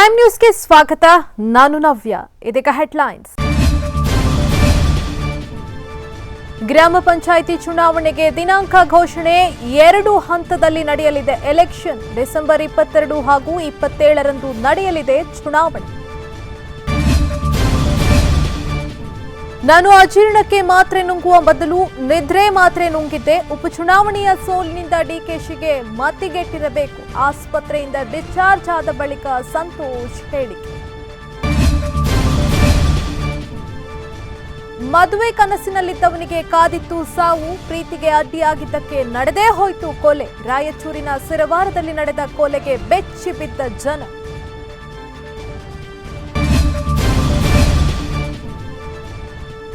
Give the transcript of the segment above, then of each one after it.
Prime ನ್ಯೂಸ್ಗೆ ಸ್ವಾಗತ. ನಾನು ನವ್ಯ. ಇದೀಗ ಹೆಡ್ಲೈನ್ಸ್. ಗ್ರಾಮ ಪಂಚಾಯಿತಿ ಚುನಾವಣೆಗೆ ದಿನಾಂಕ ಘೋಷಣೆ 2 ಹಂತದಲ್ಲಿ ನಡೆಯಲಿದೆ. ಎಲೆಕ್ಷನ್ ಡಿಸೆಂಬರ್ 22 ಹಾಗೂ 27ರಂದು ನಡೆಯಲಿದೆ ಚುನಾವಣೆ. ನಾನು ಅಜೀರ್ಣಕ್ಕೆ ಮಾತ್ರೆ ನುಂಗುವ ಬದಲು ನಿದ್ರೆ ಮಾತ್ರೆ ನುಂಗಿದ್ದೆ. ಉಪಚುನಾವಣೆಯ ಸೋಲಿನಿಂದ ಡಿಕೆಶಿಗೆ ಮತಿಗೆಟ್ಟಿರಬೇಕು. ಆಸ್ಪತ್ರೆಯಿಂದ ಡಿಸ್ಚಾರ್ಜ್ ಆದ ಬಳಿಕ ಸಂತೋಷ್ ಹೇಳಿಕೆ. ಮದುವೆ ಕನಸಿನಲ್ಲಿದ್ದವನಿಗೆ ಕಾದಿತ್ತು ಸಾವು. ಪ್ರೀತಿಗೆ ಅಡ್ಡಿಯಾಗಿದ್ದಕ್ಕೆ ನಡೆದೇ ಹೋಯಿತು ಕೊಲೆ. ರಾಯಚೂರಿನ ಸಿರವಾರದಲ್ಲಿ ನಡೆದ ಕೊಲೆಗೆ ಬೆಚ್ಚಿ ಬಿದ್ದ ಜನ.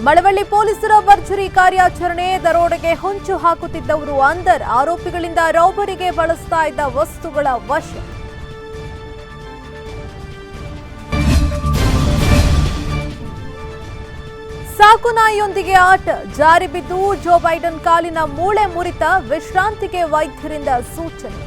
ಮಳವಳ್ಳಿ ಪೊಲೀಸರ ಭರ್ಜರಿ ಕಾರ್ಯಾಚರಣೆ. ದರೋಡೆಗೆ ಹೊಂಚು ಹಾಕುತ್ತಿದ್ದವರು ಅಂದರ್. ಆರೋಪಿಗಳಿಂದ ರಾಬರಿಗೆ ಬಳಸ್ತಾ ಇದ್ದ ವಸ್ತುಗಳ ವಶ. ಸಾಕು ನಾಯಿಯೊಂದಿಗೆ ಆಟ. ಜಾರಿ ಬಿದ್ದು ಜೋ ಬೈಡನ್ ಕಾಲಿನ ಮೂಳೆ ಮುರಿತ. ವಿಶ್ರಾಂತಿಗೆ ವೈದ್ಯರಿಂದ ಸೂಚನೆ.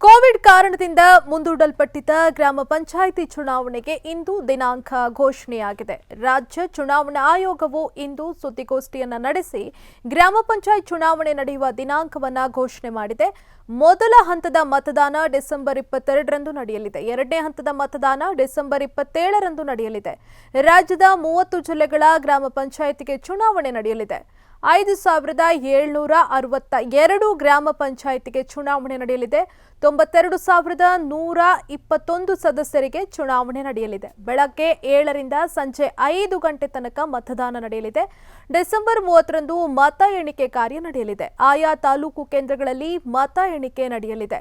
ಕೋವಿಡ್ ಕಾರಣದಿಂದ ಮುಂದೂಡಲ್ಪಟ್ಟಿದ್ದ ಗ್ರಾಮ ಪಂಚಾಯಿತಿ ಚುನಾವಣೆಗೆ ಇಂದು ದಿನಾಂಕ ಘೋಷಣೆಯಾಗಿದೆ. ರಾಜ್ಯ ಚುನಾವಣಾ ಆಯೋಗವು ಇಂದು ಸುದ್ದಿಗೋಷ್ಠಿಯನ್ನ ನಡೆಸಿ ಗ್ರಾಮ ಪಂಚಾಯತ್ ಚುನಾವಣೆ ನಡೆಯುವ ದಿನಾಂಕವನ್ನ ಘೋಷಣೆ ಮಾಡಿದೆ. ಮೊದಲ ಹಂತದ ಮತದಾನ ಡಿಸೆಂಬರ್ 22ರಂದು ನಡೆಯಲಿದೆ. ಎರಡನೇ ಹಂತದ ಮತದಾನ ಡಿಸೆಂಬರ್ 27ರಂದು ನಡೆಯಲಿದೆ. ರಾಜ್ಯದ 30 ಜಿಲ್ಲೆಗಳ ಗ್ರಾಮ ಪಂಚಾಯಿತಿಗೆ ಚುನಾವಣೆ ನಡೆಯಲಿದೆ. 5,762 ಗ್ರಾಮ ಪಂಚಾಯಿತಿಗೆ ಚುನಾವಣೆ ನಡೆಯಲಿದೆ. 92,121 ಸದಸ್ಯರಿಗೆ ಚುನಾವಣೆ ನಡೆಯಲಿದೆ. ಬೆಳಗ್ಗೆ 7ರಿಂದ ಸಂಜೆ 5 ಗಂಟೆ ತನಕ ಮತದಾನ ನಡೆಯಲಿದೆ. ಡಿಸೆಂಬರ್ 30ರಂದು ಮತ ಎಣಿಕೆ ಕಾರ್ಯ ನಡೆಯಲಿದೆ. ಆಯಾ ತಾಲೂಕು ಕೇಂದ್ರಗಳಲ್ಲಿ ಮತ ಎಣಿಕೆ ನಡೆಯಲಿದೆ.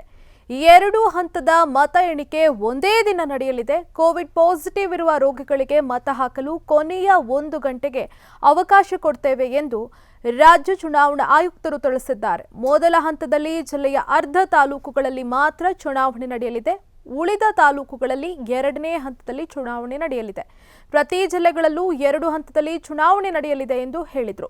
2 ಹಂತದ ಮತ ಎಣಿಕೆ ಒಂದೇ ದಿನ ನಡೆಯಲಿದೆ. ಕೋವಿಡ್ ಪಾಸಿಟಿವ್ ಇರುವ ರೋಗಿಗಳಿಗೆ ಮತ ಹಾಕಲು ಕೊನೆಯ 1 ಗಂಟೆಗೆ ಅವಕಾಶ ಕೊಡ್ತೇವೆ ಎಂದು ರಾಜ್ಯ ಚುನಾವಣಾ ಆಯುಕ್ತರು ತಿಳಿಸಿದ್ದಾರೆ. ಮೊದಲ ಹಂತದಲ್ಲಿ ಜಿಲ್ಲೆಯ ಅರ್ಧ ತಾಲೂಕುಗಳಲ್ಲಿ ಮಾತ್ರ ಚುನಾವಣೆ ನಡೆಯಲಿದೆ. ಉಳಿದ ತಾಲೂಕುಗಳಲ್ಲಿ 2ನೇ ಹಂತದಲ್ಲಿ ಚುನಾವಣೆ ನಡೆಯಲಿದೆ. ಪ್ರತಿ ಜಿಲ್ಲೆಗಳಲ್ಲೂ 2 ಹಂತದಲ್ಲಿ ಚುನಾವಣೆ ನಡೆಯಲಿದೆ ಎಂದು ಹೇಳಿದರು.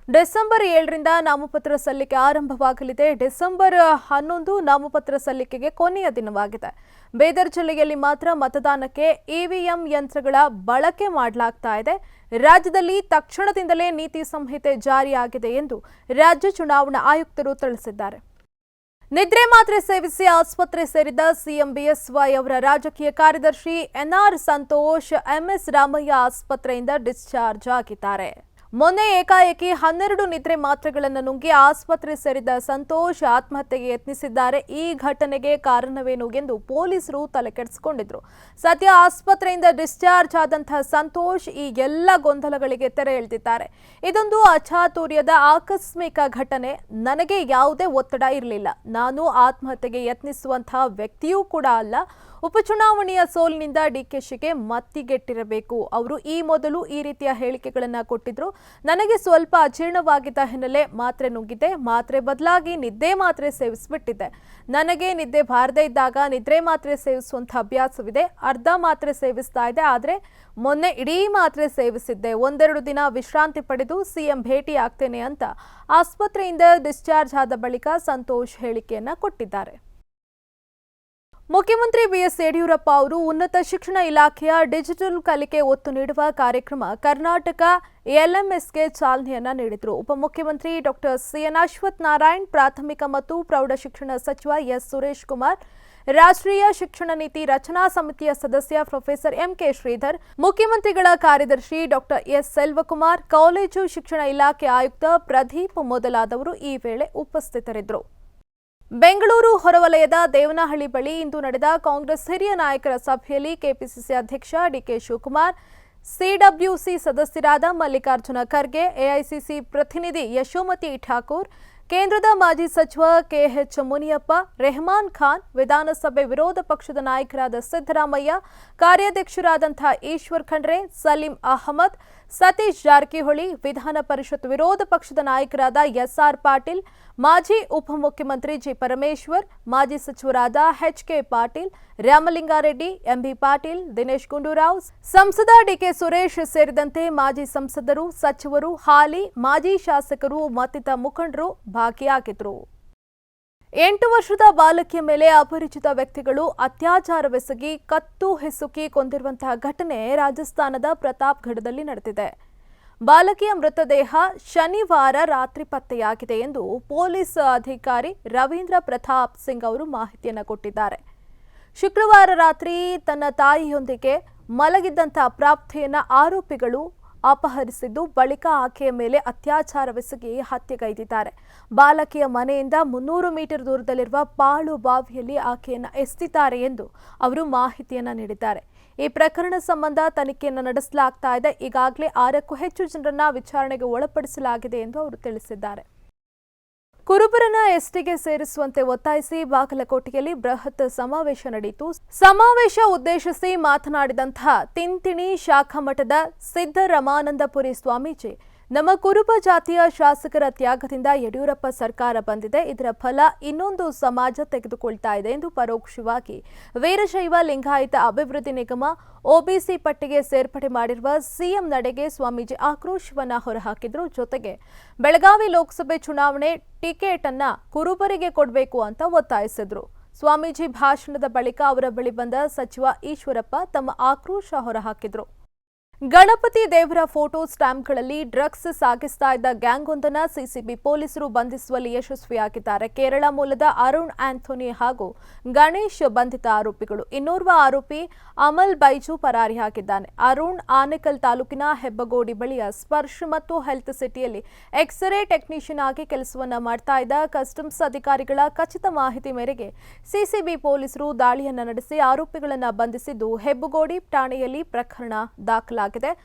ಡಿಸೆಂಬರ್ 7ರಿಂದ ನಾಮಪತ್ರ ಸಲ್ಲಿಕೆ ಆರಂಭವಾಗಲಿದೆ. ಡಿಸೆಂಬರ್ 11 ನಾಮಪತ್ರ ಸಲ್ಲಿಕೆಗೆ ಕೊನೆಯ ದಿನವಾಗಿದೆ. ಬೀದರ್ ಜಿಲ್ಲೆಯಲ್ಲಿ ಮಾತ್ರ ಮತದಾನಕ್ಕೆ ಇವಿಎಂ ಯಂತ್ರಗಳ ಬಳಕೆ ಮಾಡಲಾಗ್ತಾ ಇದೆ. ರಾಜ್ಯದಲ್ಲಿ ತಕ್ಷಣದಿಂದಲೇ ನೀತಿ ಸಂಹಿತೆ ಜಾರಿಯಾಗಿದೆ ಎಂದು ರಾಜ್ಯ ಚುನಾವಣಾ ಆಯುಕ್ತರು ತಿಳಿಸಿದ್ದಾರೆ. ನಿದ್ರೆ ಮಾತ್ರೆ ಸೇವಿಸಿ ಆಸ್ಪತ್ರೆ ಸೇರಿದ ಸಿಎಂ ಬಿಎಸ್ವೈ ಅವರ ರಾಜಕೀಯ ಕಾರ್ಯದರ್ಶಿ ಎನ್ಆರ್ ಸಂತೋಷ್ ಎಂಎಸ್ ರಾಮಯ್ಯ ಆಸ್ಪತ್ರೆಯಿಂದ ಡಿಸ್ಚಾರ್ಜ್ ಆಗಿದ್ದಾರೆ. ಮೊನ್ನೆ ಏಕಾಏಕಿ 12 ನಿದ್ರೆ ಮಾತ್ರೆಗಳನ್ನು ನುಂಗಿ ಆಸ್ಪತ್ರೆ ಸೇರಿದ ಸಂತೋಷ್ ಆತ್ಮಹತ್ಯೆಗೆ ಯತ್ನಿಸಿದ್ದಾರೆ. ಈ ಘಟನೆಗೆ ಕಾರಣವೇನು ಎಂದು ಪೊಲೀಸರು ತಲೆಕೆಡಿಸಿಕೊಂಡಿದ್ರು. ಸದ್ಯ ಆಸ್ಪತ್ರೆಯಿಂದ ಡಿಸ್ಚಾರ್ಜ್ ಆದಂತಹ ಸಂತೋಷ್ ಈ ಎಲ್ಲ ಗೊಂದಲಗಳಿಗೆ ತೆರೆ ಎಳೆದಿದ್ದಾರೆ. ಇದೊಂದು ಅಚಾತುರ್ಯದ ಆಕಸ್ಮಿಕ ಘಟನೆ. ನನಗೆ ಯಾವುದೇ ಒತ್ತಡ ಇರಲಿಲ್ಲ. ನಾನು ಆತ್ಮಹತ್ಯೆಗೆ ಯತ್ನಿಸುವಂತಹ ವ್ಯಕ್ತಿಯೂ ಕೂಡ ಅಲ್ಲ. ಉಪಚುನಾವಣೆಯ ಸೋಲಿನಿಂದ ಡಿಕೆಶಿಗೆ ಮತ್ತಿಗೆಟ್ಟಿರಬೇಕು. ಅವರು ಈ ಮೊದಲು ಈ ರೀತಿಯ ಹೇಳಿಕೆಗಳನ್ನು ಕೊಟ್ಟಿದ್ರು. ನನಗೆ ಸ್ವಲ್ಪ ಅಜೀರ್ಣವಾಗಿದ್ದ ಹಿನ್ನೆಲೆ ಮಾತ್ರೆ ನುಂಗಿದ್ದೆ. ಮಾತ್ರೆ ಬದಲಾಗಿ ನಿದ್ದೆ ಮಾತ್ರೆ ಸೇವಿಸಿಬಿಟ್ಟಿದ್ದೆ. ನನಗೆ ನಿದ್ದೆ ಬಾರದೇ ಇದ್ದಾಗ ನಿದ್ರೆ ಮಾತ್ರೆ ಸೇವಿಸುವಂಥ ಅಭ್ಯಾಸವಿದೆ. ಅರ್ಧ ಮಾತ್ರೆ ಸೇವಿಸ್ತಾ ಇದೆ. ಆದರೆ ಮೊನ್ನೆ ಇಡೀ ಮಾತ್ರೆ ಸೇವಿಸಿದ್ದೆ. 1-2 ದಿನ ವಿಶ್ರಾಂತಿ ಪಡೆದು ಸಿಎಂ ಭೇಟಿ ಆಗ್ತೇನೆ ಅಂತ ಆಸ್ಪತ್ರೆಯಿಂದ ಡಿಸ್ಚಾರ್ಜ್ ಆದ ಬಳಿಕ ಸಂತೋಷ್ ಹೇಳಿಕೆಯನ್ನ ಕೊಟ್ಟಿದ್ದಾರೆ. ಮುಖ್ಯಮಂತ್ರಿ ಬಿಎಸ್ ಯಡಿಯೂರಪ್ಪ ಅವರು ಉನ್ನತ ಶಿಕ್ಷಣ ಇಲಾಖೆಯ ಡಿಜಿಟಲ್ ಕಲಿಕೆ ಒತ್ತು ನೀಡುವ ಕಾರ್ಯಕ್ರಮ ಕರ್ನಾಟಕ ಎಲ್ಎಂಎಸ್ಗೆ ಚಾಲನೆಯನ್ನ ನೀಡಿದರು. ಉಪಮುಖ್ಯಮಂತ್ರಿ ಡಾಕ್ಟರ್ ಸಿಎನ್ ಅಶ್ವಥ್ ನಾರಾಯಣ್, ಪ್ರಾಥಮಿಕ ಮತ್ತು ಪ್ರೌಢಶಿಕ್ಷಣ ಸಚಿವ ಎಸ್ ಸುರೇಶ್ ಕುಮಾರ್, ರಾಷ್ಟ್ರೀಯ ಶಿಕ್ಷಣ ನೀತಿ ರಚನಾ ಸಮಿತಿಯ ಸದಸ್ಯ ಪ್ರೊಫೆಸರ್ ಎಂಕೆ ಶ್ರೀಧರ್, ಮುಖ್ಯಮಂತ್ರಿಗಳ ಕಾರ್ಯದರ್ಶಿ ಡಾಕ್ಟರ್ ಎಸ್ ಸೆಲ್ವಕುಮಾರ್, ಕಾಲೇಜು ಶಿಕ್ಷಣ ಇಲಾಖೆ ಆಯುಕ್ತ ಪ್ರದೀಪ್ ಮೊದಲಾದವರು ಈ ವೇಳೆ ಉಪಸ್ಥಿತರಿದ್ದರು. ಬೆಂಗಳೂರು ಹೊರವಲಯದ ದೇವನಹಳ್ಳಿ ಬಳಿ ಇಂದು ನಡೆದ ಕಾಂಗ್ರೆಸ್ ಹಿರಿಯ ನಾಯಕರ ಸಭೆಯಲ್ಲಿ ಕೆಪಿಸಿಸಿ ಅಧ್ಯಕ್ಷ ಡಿಕೆ ಶಿವಕುಮಾರ್, ಸಿಡಬ್ಲ್ಯೂಸಿ ಸದಸ್ಯರಾದ ಮಲ್ಲಿಕಾರ್ಜುನ ಖರ್ಗೆ, ಎಐಸಿಸಿ ಪ್ರತಿನಿಧಿ ಯಶೋಮತಿ ಠಾಕೂರ್, ಕೇಂದ್ರದ ಮಾಜಿ ಸಚಿವ ಕೆಎಚ್ ಮುನಿಯಪ್ಪ, ರೆಹಮಾನ್ ಖಾನ್, ವಿಧಾನಸಭೆ ವಿರೋಧ ಪಕ್ಷದ ನಾಯಕರಾದ ಸಿದ್ದರಾಮಯ್ಯ, ಕಾರ್ಯಾಧ್ಯಕ್ಷರಾದಂತಹ ಈಶ್ವರ್ ಖಂಡ್ರೆ, ಸಲೀಂ ಅಹಮದ್, ಸತೀಶ್ ಜಾರಕಿಹೊಳಿ, ವಿಧಾನ ಪರಿಷತ್ ವಿರೋಧ ಪಕ್ಷದ ನಾಯಕರಾದ ಎಸ್ಆರ್ ಪಾಟೀಲ್, ಮಾಜಿ ಉಪಮುಖ್ಯಮಂತ್ರಿ ಜಿ ಪರಮೇಶ್ವರ್, ಮಾಜಿ ಸಚಿವರಾದ ಎಚ್ಕೆ ಪಾಟೀಲ್, ರಾಮಲಿಂಗಾರೆಡ್ಡಿ, ಎಂಬಿ ಪಾಟೀಲ್, ದಿನೇಶ್ ಗುಂಡೂರಾವ್, ಸಂಸದ ಡಿಕೆ ಸುರೇಶ್ ಸೇರಿದಂತೆ ಮಾಜಿ ಸಂಸದರು, ಸಚಿವರು, ಹಾಲಿ, ಮಾಜಿ ಶಾಸಕರು ಮತ್ತಿತರ ಮುಖಂಡರು ಭಾಗಿಯಾಗಿದ್ದರು. 8 ವರ್ಷದ ಬಾಲಕಿಯ ಮೇಲೆ ಅಪರಿಚಿತ ವ್ಯಕ್ತಿಗಳು ಅತ್ಯಾಚಾರವೆಸಗಿ ಕತ್ತು ಹಿಸುಕಿ ಕೊಂದಿರುವಂತಹ ಘಟನೆ ರಾಜಸ್ಥಾನದ ಪ್ರತಾಪ್ಗಢದಲ್ಲಿ ನಡೆದಿದೆ. ಬಾಲಕಿಯ ಮೃತದೇಹ ಶನಿವಾರ ರಾತ್ರಿ ಪತ್ತೆಯಾಗಿದೆ ಎಂದು ಪೊಲೀಸ್ ಅಧಿಕಾರಿ ರವೀಂದ್ರ ಪ್ರತಾಪ್ ಸಿಂಗ್ ಅವರು ಮಾಹಿತಿಯನ್ನು ಕೊಟ್ಟಿದ್ದಾರೆ. ಶುಕ್ರವಾರ ರಾತ್ರಿ ತನ್ನ ತಾಯಿಯೊಂದಿಗೆ ಮಲಗಿದ್ದಂತಹ ಪ್ರಾಪ್ತಿಯನ್ನ ಆರೋಪಿಗಳು ಅಪಹರಿಸಿದ್ದು, ಬಳಿಕ ಆಕೆಯ ಮೇಲೆ ಅತ್ಯಾಚಾರವೆಸಗಿ ಹತ್ಯೆಗೈದಿದ್ದಾರೆ. ಬಾಲಕಿಯ ಮನೆಯಿಂದ 300 ಮೀಟರ್ ದೂರದಲ್ಲಿರುವ ಪಾಳು ಬಾವಿಯಲ್ಲಿ ಆಕೆಯನ್ನು ಎಸೆದಿದ್ದಾರೆ ಎಂದು ಅವರು ಮಾಹಿತಿಯನ್ನು ನೀಡಿದ್ದಾರೆ. ಈ ಪ್ರಕರಣ ಸಂಬಂಧ ತನಿಖೆಯನ್ನು ನಡೆಸಲಾಗ್ತಾ ಇದೆ. ಈಗಾಗಲೇ 6ಕ್ಕೂ ಹೆಚ್ಚು ಜನರನ್ನ ವಿಚಾರಣೆಗೆ ಒಳಪಡಿಸಲಾಗಿದೆ ಎಂದು ಅವರು ತಿಳಿಸಿದ್ದಾರೆ. ಕುರುಬರನ್ನ ಎಸ್ಟಿಗೆ ಸೇರಿಸುವಂತೆ ಒತ್ತಾಯಿಸಿ ಬಾಗಲಕೋಟೆಯಲ್ಲಿ ಬೃಹತ್ ಸಮಾವೇಶ ನಡೆಯಿತು. ಸಮಾವೇಶ ಉದ್ದೇಶಿಸಿ ಮಾತನಾಡಿದಂತಹ ತಿಂತಿಣಿ ಶಾಖಾಮಠದ ಸಿದ್ದರಾಮಾನಂದಪುರಿ ಸ್ವಾಮೀಜಿ, ನಮ್ಮ ಕುರುಬ ಜಾತಿಯ ಶಾಸಕರ ತ್ಯಾಗದಿಂದ ಯಡಿಯೂರಪ್ಪ ಸರ್ಕಾರ ಬಂದಿದೆ. ಇದರ ಫಲ ಇನ್ನೊಂದು ಸಮಾಜ ತೆಗೆದುಕೊಳ್ತಾ ಇದೆ ಎಂದು ಪರೋಕ್ಷವಾಗಿ ವೀರಶೈವ ಲಿಂಗಾಯತ ಅಭಿವೃದ್ಧಿ ನಿಗಮ ಒಬಿಸಿ ಪಟ್ಟಿಗೆ ಸೇರ್ಪಡೆ ಮಾಡಿರುವ ಸಿಎಂ ನಡೆಗೆ ಸ್ವಾಮೀಜಿ ಆಕ್ರೋಶವನ್ನ ಹೊರಹಾಕಿದ್ರು. ಜೊತೆಗೆ ಬೆಳಗಾವಿ ಲೋಕಸಭೆ ಚುನಾವಣೆ ಟಿಕೆಟ್ ಅನ್ನ ಕುರುಬರಿಗೆ ಕೊಡಬೇಕು ಅಂತ ಒತ್ತಾಯಿಸಿದ್ರು. ಸ್ವಾಮೀಜಿ ಭಾಷಣದ ಬಳಿಕ ಅವರ ಬಳಿ ಬಂದ ಸಚಿವ ಈಶ್ವರಪ್ಪ ತಮ್ಮ ಆಕ್ರೋಶ ಹೊರಹಾಕಿದ್ರು. ಗಣಪತಿ ದೇವರ ಫೋಟೋ ಸ್ಟ್ಯಾಂಪ್ಗಳಲ್ಲಿ ಡ್ರಗ್ಸ್ ಸಾಗಿಸ್ತಾ ಇದ್ದ ಗ್ಯಾಂಗ್ ಒಂದನ್ನ ಸಿಸಿಬಿ ಪೊಲೀಸರು ಬಂಧಿಸುವಲ್ಲಿ ಯಶಸ್ವಿಯಾಗಿದ್ದಾರೆ. ಕೇರಳ ಮೂಲದ ಅರುಣ್ ಆಂಥೋನಿ ಹಾಗೂ ಗಣೇಶ್ ಬಂಧಿತ ಆರೋಪಿಗಳು. ಇನ್ನೋರ್ವ ಆರೋಪಿ ಅಮಲ್ ಬೈಜು ಪರಾರಿಯಾಗಿದ್ದಾನೆ. ಅರುಣ್ ಆನೇಕಲ್ ತಾಲೂಕಿನ ಹೆಬ್ಬಗೋಡಿ ಬಳಿಯ ಸ್ಪರ್ಶ್ ಮತ್ತು ಹೆಲ್ತ್ ಸಿಟಿಯಲ್ಲಿ ಎಕ್ಸ್ರೇ ಟೆಕ್ನಿಷಿಯನ್ ಆಗಿ ಕೆಲಸವನ್ನ ಮಾಡ್ತಾ ಇದ್ದ ಕಸ್ಟಮ್ಸ್ ಅಧಿಕಾರಿಗಳ ಖಚಿತ ಮಾಹಿತಿ ಮೇರೆಗೆ ಸಿಸಿಬಿ ಪೊಲೀಸರು ದಾಳಿಯನ್ನ ನಡೆಸಿ ಆರೋಪಿಗಳನ್ನ ಬಂಧಿಸಿದ್ದು, ಹೆಬ್ಬಗೋಡಿ ಠಾಣೆಯಲ್ಲಿ ಪ್ರಕರಣ ದಾಖಲಾಗಿದೆ.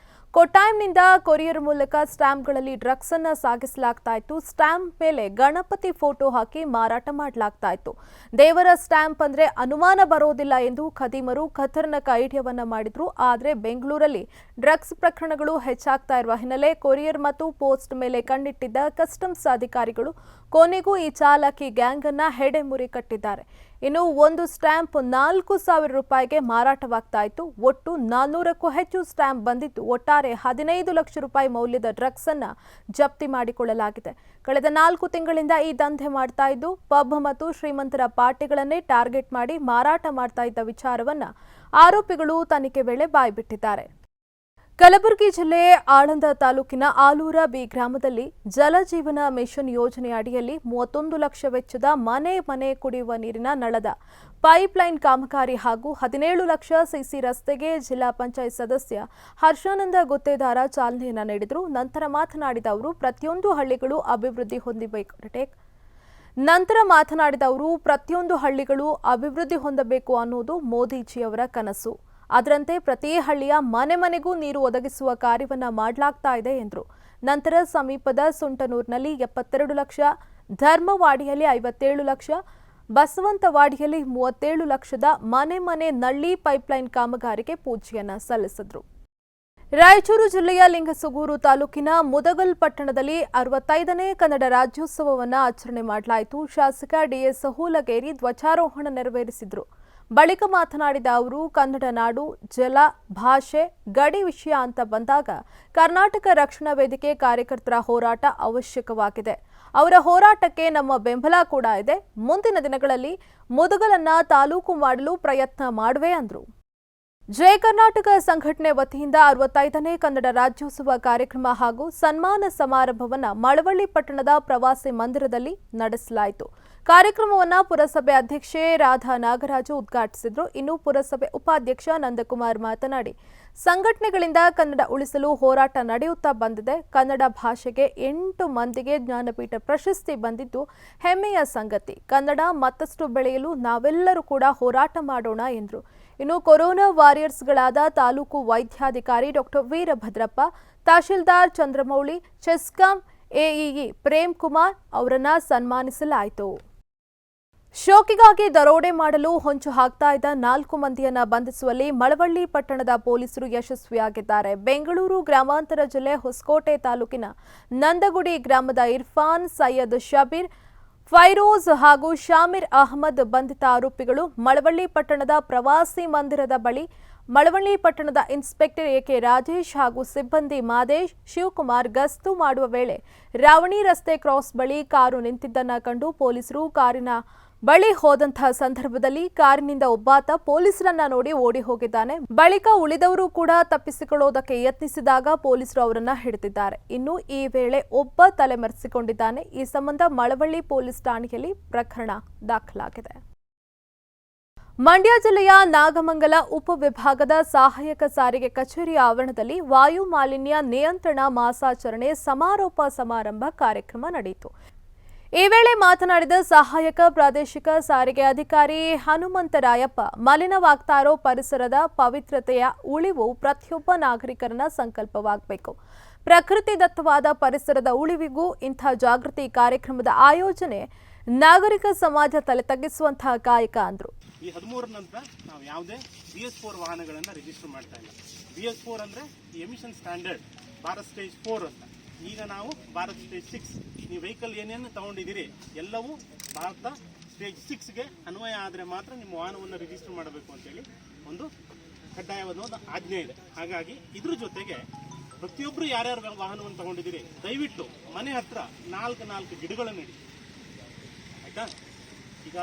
ಕೊಟ್ಟಾಯಂನಿಂದ ಕೊರಿಯರ್ ಮೂಲಕ ಸ್ಟ್ಯಾಂಪ್ಗಳಲ್ಲಿ ಡ್ರಗ್ಸ್ ಅನ್ನ ಸಾಗಿಸಲಾಗ್ತಾ ಇತ್ತು. ಸ್ಟ್ಯಾಂಪ್ ಮೇಲೆ ಗಣಪತಿ ಫೋಟೋ ಹಾಕಿ ಮಾರಾಟ ಮಾಡಲಾಗ್ತಾ ಇತ್ತು. ದೇವರ ಸ್ಟ್ಯಾಂಪ್ ಅಂದ್ರೆ ಅನುಮಾನ ಬರೋದಿಲ್ಲ ಎಂದು ಖದೀಮರು ಖತರ್ನಾಕ್ ಐಡಿಯಾವನ್ನ ಮಾಡಿದ್ರು. ಆದರೆ ಬೆಂಗಳೂರಲ್ಲಿ ಡ್ರಗ್ಸ್ ಪ್ರಕರಣಗಳು ಹೆಚ್ಚಾಗ್ತಾ ಇರುವ ಹಿನ್ನೆಲೆ ಕೊರಿಯರ್ ಮತ್ತು ಪೋಸ್ಟ್ ಮೇಲೆ ಕಣ್ಣಿಟ್ಟಿದ್ದ ಕಸ್ಟಮ್ಸ್ ಅಧಿಕಾರಿಗಳು ಕೊನೆಗೂ ಈ ಚಾಲಾಕಿ ಗ್ಯಾಂಗ್ ಅನ್ನ ಹೆಡೆಮುರಿ ಕಟ್ಟಿದ್ದಾರೆ. ಇನ್ನು ಒಂದು ಸ್ಟ್ಯಾಂಪ್ 4,000 ರೂಪಾಯಿಗೆ ಮಾರಾಟವಾಗ್ತಾ ಇತ್ತು. ಒಟ್ಟು 400ಕ್ಕೂ ಹೆಚ್ಚು ಸ್ಟ್ಯಾಂಪ್ ಬಂದಿದ್ದು, ಒಟ್ಟಾರೆ 15 ಲಕ್ಷ ರೂಪಾಯಿ ಮೌಲ್ಯದ ಡ್ರಗ್ಸ್ ಅನ್ನ ಜಪ್ತಿ ಮಾಡಿಕೊಳ್ಳಲಾಗಿದೆ. ಕಳೆದ 4 ತಿಂಗಳಿಂದ ಈ ದಂಧೆ ಮಾಡ್ತಾ ಇದ್ದು, ಪಬ್ ಮತ್ತು ಶ್ರೀಮಂತರ ಪಾರ್ಟಿಗಳನ್ನೇ ಟಾರ್ಗೆಟ್ ಮಾಡಿ ಮಾರಾಟ ಮಾಡ್ತಾ ಇದ್ದ ವಿಚಾರವನ್ನ ಆರೋಪಿಗಳು ತನಿಖೆ ವೇಳೆ ಬಾಯ್ಬಿಟ್ಟಿದ್ದಾರೆ. ಕಲಬುರಗಿ ಜಿಲ್ಲೆ ಆಳಂದ ತಾಲೂಕಿನ ಆಲೂರ ಬಿ ಗ್ರಾಮದಲ್ಲಿ ಜಲಜೀವನ ಮಿಷನ್ ಯೋಜನೆ ಅಡಿಯಲ್ಲಿ 31 ಲಕ್ಷ ವೆಚ್ಚದ ಮನೆ ಕುಡಿಯುವ ನೀರಿನ ನಳದ ಪೈಪ್ಲೈನ್ ಕಾಮಗಾರಿ ಹಾಗೂ 17 ಲಕ್ಷ ಸಿಸಿ ರಸ್ತೆಗೆ ಜಿಲ್ಲಾ ಪಂಚಾಯತ್ ಸದಸ್ಯ ಹರ್ಷಾನಂದ ಗುತ್ತೇದಾರ ಚಾಲನೆಯನ್ನ ನೀಡಿದರು. ನಂತರ ಮಾತನಾಡಿದ ಅವರು ಪ್ರತಿಯೊಂದು ಹಳ್ಳಿಗಳು ಅಭಿವೃದ್ಧಿ ಹೊಂದಬೇಕು ಅನ್ನೋದು ಮೋದಿಜಿಯವರ ಕನಸು. ಅದರಂತೆ ಪ್ರತಿ ಹಳ್ಳಿಯ ಮನೆಗೂ ನೀರು ಒದಗಿಸುವ ಕಾರ್ಯವನ್ನ ಮಾಡಲಾಗ್ತಾ ಇದೆ ಎಂದರು. ನಂತರ ಸಮೀಪದ ಸುಂಟನೂರಿನಲ್ಲಿ 72 ಲಕ್ಷ, ಧರ್ಮವಾಡಿಯಲ್ಲಿ 57 ಲಕ್ಷ, ಬಸವಂತವಾಡಿಯಲ್ಲಿ 37 ಲಕ್ಷದ ಮನೆ ನಳ್ಳಿ ಪೈಪ್ಲೈನ್ ಕಾಮಗಾರಿಗೆ ಪೂಜೆಯನ್ನ ಸಲ್ಲಿಸಿದ್ರು. ರಾಯಚೂರು ಜಿಲ್ಲೆಯ ಲಿಂಗಸಗೂರು ತಾಲೂಕಿನ ಮುದಗಲ್ ಪಟ್ಟಣದಲ್ಲಿ 65ನೇ ಕನ್ನಡ ರಾಜ್ಯೋತ್ಸವವನ್ನು ಆಚರಣೆ ಮಾಡಲಾಯಿತು. ಶಾಸಕ ಡಿಎಸ್ ಹೂಲಗೇರಿ ಧ್ವಜಾರೋಹಣ ನೆರವೇರಿಸಿದರು. ಬಳಿಕ ಮಾತನಾಡಿದ ಅವರು, ಕನ್ನಡ ನಾಡು, ಜಲ, ಭಾಷೆ, ಗಡಿ ವಿಷಯ ಅಂತ ಬಂದಾಗ ಕರ್ನಾಟಕ ರಕ್ಷಣಾ ವೇದಿಕೆ ಕಾರ್ಯಕರ್ತರ ಹೋರಾಟ ಅವಶ್ಯಕವಾಗಿದೆ. ಅವರ ಹೋರಾಟಕ್ಕೆ ನಮ್ಮ ಬೆಂಬಲ ಕೂಡ ಇದೆ. ಮುಂದಿನ ದಿನಗಳಲ್ಲಿ ಮುದಗಲನ್ನ ತಾಲೂಕು ಮಾಡಲು ಪ್ರಯತ್ನ ಮಾಡುವೆ ಅಂದರು. ಜಯ ಕರ್ನಾಟಕ ಸಂಘಟನೆ ವತಿಯಿಂದ 65ನೇ ಕನ್ನಡ ರಾಜ್ಯೋತ್ಸವ ಕಾರ್ಯಕ್ರಮ ಹಾಗೂ ಸನ್ಮಾನ ಸಮಾರಂಭವನ್ನು ಮಳವಳ್ಳಿ ಪಟ್ಟಣದ ಪ್ರವಾಸಿ ಮಂದಿರದಲ್ಲಿ ನಡೆಸಲಾಯಿತು. ಕಾರ್ಯಕ್ರಮವನ್ನು ಪುರಸಭೆ ಅಧ್ಯಕ್ಷೆ ರಾಧಾ ನಾಗರಾಜು ಉದ್ಘಾಟಿಸಿದರು. ಇನ್ನು ಪುರಸಭೆ ಉಪಾಧ್ಯಕ್ಷ ನಂದಕುಮಾರ್ ಮಾತನಾಡಿ, ಸಂಘಟನೆಗಳಿಂದ ಕನ್ನಡ ಉಳಿಸಲು ಹೋರಾಟ ನಡೆಯುತ್ತಾ ಬಂದಿದೆ. ಕನ್ನಡ ಭಾಷೆಗೆ 8 ಮಂದಿಗೆ ಜ್ಞಾನಪೀಠ ಪ್ರಶಸ್ತಿ ಬಂದಿದ್ದು ಹೆಮ್ಮೆಯ ಸಂಗತಿ. ಕನ್ನಡ ಮತ್ತಷ್ಟು ಬೆಳೆಯಲು ನಾವೆಲ್ಲರೂ ಕೂಡ ಹೋರಾಟ ಮಾಡೋಣ ಎಂದರು. ಇನ್ನು ಕೊರೋನಾ ವಾರಿಯರ್ಸ್ಗಳಾದ ತಾಲೂಕು ವೈದ್ಯಾಧಿಕಾರಿ doctor Veerabhadrappa, tahsildar Chandramouli, CESCOM AEE Prem Kumar ಅವರನ್ನ ಸನ್ಮಾನಿಸಲಾಯಿತು. ಶೋಕಿಗಾಗಿ ದರೋಡೆ ಮಾಡಲು ಹೊಂಚು ಹಾಕ್ತಾ ಇದ್ದ 4 ಮಂದಿಯನ್ನ ಬಂಧಿಸುವಲ್ಲಿ ಮಳವಳ್ಳಿ ಪಟ್ಟಣದ ಪೊಲೀಸರು ಯಶಸ್ವಿಯಾಗಿದ್ದಾರೆ. ಬೆಂಗಳೂರು ಗ್ರಾಮಾಂತರ ಜಿಲ್ಲೆ ಹೊಸಕೋಟೆ ತಾಲೂಕಿನ ನಂದಗುಡಿ ಗ್ರಾಮದ ಇರ್ಫಾನ್, ಸೈಯದ್ ಶಬೀರ್, ಫೈರೋಜ್ ಹಾಗೂ ಶಾಮೀರ್ ಅಹಮದ್ ಬಂಧಿತ ಆರೋಪಿಗಳು ಮಳವಳ್ಳಿ ಪಟ್ಟಣದ ಪ್ರವಾಸಿ ಮಂದಿರದ ಬಳಿ ಮಳವಳ್ಳಿ ಪಟ್ಟಣದ ಇನ್ಸ್ಪೆಕ್ಟರ್ ಎಕೆ ರಾಜೇಶ್ ಹಾಗೂ ಸಿಬ್ಬಂದಿ ಮಾದೇಶ್, ಶಿವಕುಮಾರ್ ಗಸ್ತು ಮಾಡುವ ವೇಳೆ ರಾವಣಿ ರಸ್ತೆ ಕ್ರಾಸ್ ಬಳಿ ಕಾರು ನಿಂತಿದ್ದನ್ನ ಕಂಡು ಪೊಲೀಸರು ಕಾರಿನ ಬಳಿ ಹೋದಂತಹ ಸಂದರ್ಭದಲ್ಲಿ ಕಾರಿನಿಂದ ಒಬ್ಬಾತ ಪೊಲೀಸರನ್ನ ನೋಡಿ ಓಡಿ ಹೋಗಿದ್ದಾನೆ. ಬಳಿಕ ಉಳಿದವರು ಕೂಡ ತಪ್ಪಿಸಿಕೊಳ್ಳೋದಕ್ಕೆ ಯತ್ನಿಸಿದಾಗ ಪೊಲೀಸರು ಅವರನ್ನ ಹಿಡಿದಿದ್ದಾರೆ. ಇನ್ನು ಈ ವೇಳೆ ಒಬ್ಬ ತಲೆಮರೆಸಿಕೊಂಡಿದ್ದಾನೆ. ಈ ಸಂಬಂಧ ಮಳವಳ್ಳಿ ಪೊಲೀಸ್ ಠಾಣೆಯಲ್ಲಿ ಪ್ರಕರಣ ದಾಖಲಾಗಿದೆ. ಮಂಡ್ಯ ಜಿಲ್ಲೆಯ ನಾಗಮಂಗಲ ಉಪವಿಭಾಗದ ಸಹಾಯಕ ಸಾರಿಗೆ ಕಚೇರಿ ಆವರಣದಲ್ಲಿ ವಾಯು ಮಾಲಿನ್ಯ ನಿಯಂತ್ರಣ ಮಾಸಾಚರಣೆ ಸಮಾರೋಪ ಸಮಾರಂಭ ಕಾರ್ಯಕ್ರಮ ನಡೆಯಿತು. ಈ ವೇಳೆ ಮಾತನಾಡಿದ ಸಹಾಯಕ ಪ್ರಾದೇಶಿಕ ಸಾರಿಗೆ ಅಧಿಕಾರಿ ಹನುಮಂತರಾಯಪ್ಪ, ಮಲಿನವಾಗ್ತಾ ಇರೋ ಪರಿಸರದ ಪವಿತ್ರತೆಯ ಉಳಿವು ಪ್ರತಿಯೊಬ್ಬ ನಾಗರಿಕರನ್ನ ಸಂಕಲ್ಪವಾಗಬೇಕು. ಪ್ರಕೃತಿ ದತ್ತವಾದ ಪರಿಸರದ ಉಳಿವಿಗೂ ಇಂಥ ಜಾಗೃತಿ ಕಾರ್ಯಕ್ರಮದ ಆಯೋಜನೆ ನಾಗರಿಕ ಸಮಾಜ ತಲೆ ತಗ್ಗಿಸುವಂತಹ ಕಾಯಕ ಅಂದ್ರು. ಈ 13 ನಂತರ ನಾವು ಯಾವುದೇ BS4 ವಾಹನಗಳನ್ನು ರಿಜಿಸ್ಟರ್ ಮಾಡ್ತಾ ಇಲ್ಲ. BS4 ಅಂದ್ರೆ ಎಮಿಷನ್ ಸ್ಟ್ಯಾಂಡರ್ಡ್ ಭಾರತ್ ಸ್ಟೇಜ್ 4 ಅಂತ. ಈಗ ನಾವು ಭಾರತ್ ಸ್ಟೇಜ್ 6. ನೀವು ವೆಹಿಕಲ್ ಏನೇನು ತಗೊಂಡಿದ್ದೀರಿ ಎಲ್ಲವೂ ಭಾರತ ಸ್ಟೇಜ್ 6ಗೆ ಅನ್ವಯ ಆದರೆ ಮಾತ್ರ ನಿಮ್ಮ ವಾಹನವನ್ನು ರಿಜಿಸ್ಟರ್ ಮಾಡಬೇಕು ಅಂತೇಳಿ ಒಂದು ಕಡ್ಡಾಯವಾದ ಒಂದು ಆಜ್ಞೆ ಇದೆ. ಹಾಗಾಗಿ ಇದ್ರ ಜೊತೆಗೆ ಪ್ರತಿಯೊಬ್ಬರು ಯಾರ್ಯಾರು ವಾಹನವನ್ನು ತಗೊಂಡಿದ್ದೀರಿ ದಯವಿಟ್ಟು ಮನೆ ಹತ್ರ 4 ಗಿಡಗಳನ್ನು ಇಡಿ, ಆಯ್ತಾ? ಈಗ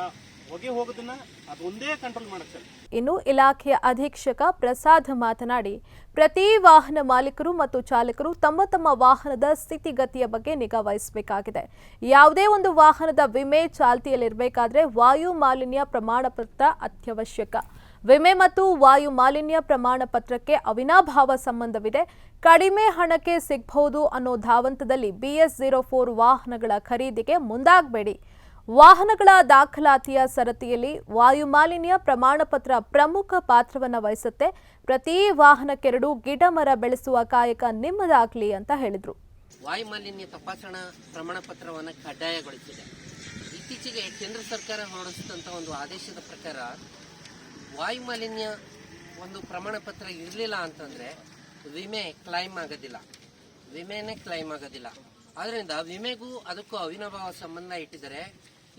ಹೊಗೆ ಹೋಗೋದನ್ನ ಅದೊಂದೇ ಕಂಟ್ರೋಲ್ ಮಾಡುತ್ತೆ. ಇನ್ನು ಇಲಾಖೆಯ ಅಧೀಕ್ಷಕ ಪ್ರಸಾದ್ ಮಾತನಾಡಿ, ಪ್ರತಿ ವಾಹನ ಮಾಲೀಕರು ಮತ್ತು ಚಾಲಕರು ತಮ್ಮ ತಮ್ಮ ವಾಹನದ ಸ್ಥಿತಿಗತಿಯ ಬಗ್ಗೆ ನಿಗಾ ವಹಿಸಬೇಕಾಗಿದೆ. ಯಾವುದೇ ಒಂದು ವಾಹನದ ವಿಮೆ ಚಾಲ್ತಿಯಲ್ಲಿರಬೇಕಾದ್ರೆ ವಾಯು ಮಾಲಿನ್ಯ ಪ್ರಮಾಣ ಪತ್ರ ಅತ್ಯವಶ್ಯಕ. ವಿಮೆ ಮತ್ತು ವಾಯು ಮಾಲಿನ್ಯ ಪ್ರಮಾಣ ಪತ್ರಕ್ಕೆ ಅವಿನಾಭಾವ ಸಂಬಂಧವಿದೆ. ಕಡಿಮೆ ಹಣಕ್ಕೆ ಸಿಗಬಹುದು ಅನ್ನೋ ಧಾವಂತದಲ್ಲಿ BS04 ವಾಹನಗಳ ಖರೀದಿಗೆ ಮುಂದಾಗಬೇಡಿ. ವಾಹನಗಳ ದಾಖಲಾತಿಯ ಸರತಿಯಲ್ಲಿ ವಾಯು ಮಾಲಿನ್ಯ ಪ್ರಮಾಣ ಪತ್ರ ಪ್ರಮುಖ ಪಾತ್ರವನ್ನು ವಹಿಸುತ್ತೆ. ಪ್ರತಿ ವಾಹನಕ್ಕೆರಡು ಗಿಡ ಮರ ಬೆಳೆಸುವ ಕಾಯಕ ನಿಮ್ಮದಾಗಲಿ ಅಂತ ಹೇಳಿದ್ರು. ವಾಯು ಮಾಲಿನ್ಯ ತಪಾಸಣಾ ಪ್ರಮಾಣ ಪತ್ರವನ್ನು ಕಡ್ಡಾಯಗೊಳಿಸಿದೆ. ಇತ್ತೀಚೆಗೆ ಕೇಂದ್ರ ಸರ್ಕಾರ ಹೊರಡಿಸಿದಂಥ ಒಂದು ಆದೇಶದ ಪ್ರಕಾರ ವಾಯು ಮಾಲಿನ್ಯ ಒಂದು ಪ್ರಮಾಣ ಪತ್ರ ಇರಲಿಲ್ಲ ಅಂತಂದ್ರೆ ವಿಮೆನೇ ಕ್ಲೈಮ್ ಆಗೋದಿಲ್ಲ. ಆದ್ರಿಂದ ವಿಮೆಗೂ ಅದಕ್ಕೂ ಅವಿನಾಭಾವ ಸಂಬಂಧ ಇಟ್ಟಿದ್ದಾರೆ.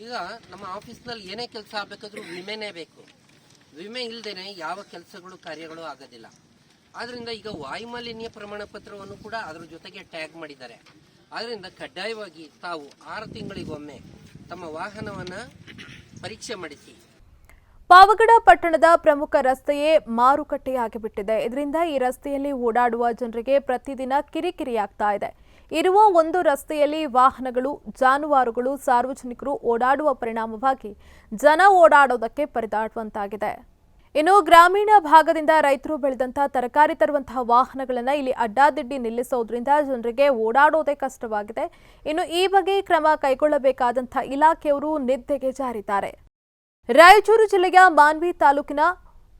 ಈಗ ನಮ್ಮ ಆಫೀಸ್ನಲ್ಲಿ ಏನೇ ಕೆಲಸ ಆಗಬೇಕಾದ್ರೂ ವಿಮೆನೇ ಬೇಕು. ವಿಮೆ ಇಲ್ಲದೇನೆ ಯಾವ ಕೆಲಸಗಳು ಕಾರ್ಯಗಳು ಆಗೋದಿಲ್ಲ. ಆದ್ರಿಂದ ಈಗ ವಾಯು ಮಾಲಿನ್ಯ ಪ್ರಮಾಣ ಪತ್ರವನ್ನು ಕೂಡ ಅದರ ಜೊತೆಗೆ ಟ್ಯಾಗ್ ಮಾಡಿದ್ದಾರೆ. ಆದ್ರಿಂದ ಕಡ್ಡಾಯವಾಗಿ ತಾವು 6 ತಿಂಗಳಿಗೊಮ್ಮೆ ತಮ್ಮ ವಾಹನವನ್ನ ಪರೀಕ್ಷೆ ಮಾಡಿಸಿ. ಪಾವಗಡ ಪಟ್ಟಣದ ಪ್ರಮುಖ ರಸ್ತೆಯೇ ಮಾರುಕಟ್ಟೆಯಾಗಿಬಿಟ್ಟಿದೆ. ಇದರಿಂದ ಈ ರಸ್ತೆಯಲ್ಲಿ ಓಡಾಡುವ ಜನರಿಗೆ ಪ್ರತಿದಿನ ಕಿರಿಕಿರಿಯಾಗ್ತಾ ಇದೆ. ಇರುವ ಒಂದು ರಸ್ತೆಯಲ್ಲಿ ವಾಹನಗಳು, ಜಾನುವಾರುಗಳು, ಸಾರ್ವಜನಿಕರು ಓಡಾಡುವ ಪರಿಣಾಮವಾಗಿ ಜನ ಓಡಾಡೋದಕ್ಕೆ ಪರದಾಡುವಂತಾಗಿದೆ. ಇನ್ನು ಗ್ರಾಮೀಣ ಭಾಗದಿಂದ ರೈತರು ಬೆಳೆದಂತಹ ತರಕಾರಿ ತರುವಂತಹ ವಾಹನಗಳನ್ನು ಇಲ್ಲಿ ಅಡ್ಡಾದಿಡ್ಡಿ ನಿಲ್ಲಿಸೋದ್ರಿಂದ ಜನರಿಗೆ ಓಡಾಡೋದೇ ಕಷ್ಟವಾಗಿದೆ. ಇನ್ನು ಈ ಬಗ್ಗೆ ಕ್ರಮ ಕೈಗೊಳ್ಳಬೇಕಾದಂತಹ ಇಲಾಖೆಯವರು ನಿದ್ದೆಗೆ ಜಾರಿದ್ದಾರೆ. ರಾಯಚೂರು ಜಿಲ್ಲೆಯ ಮಾನ್ವಿ ತಾಲೂಕಿನ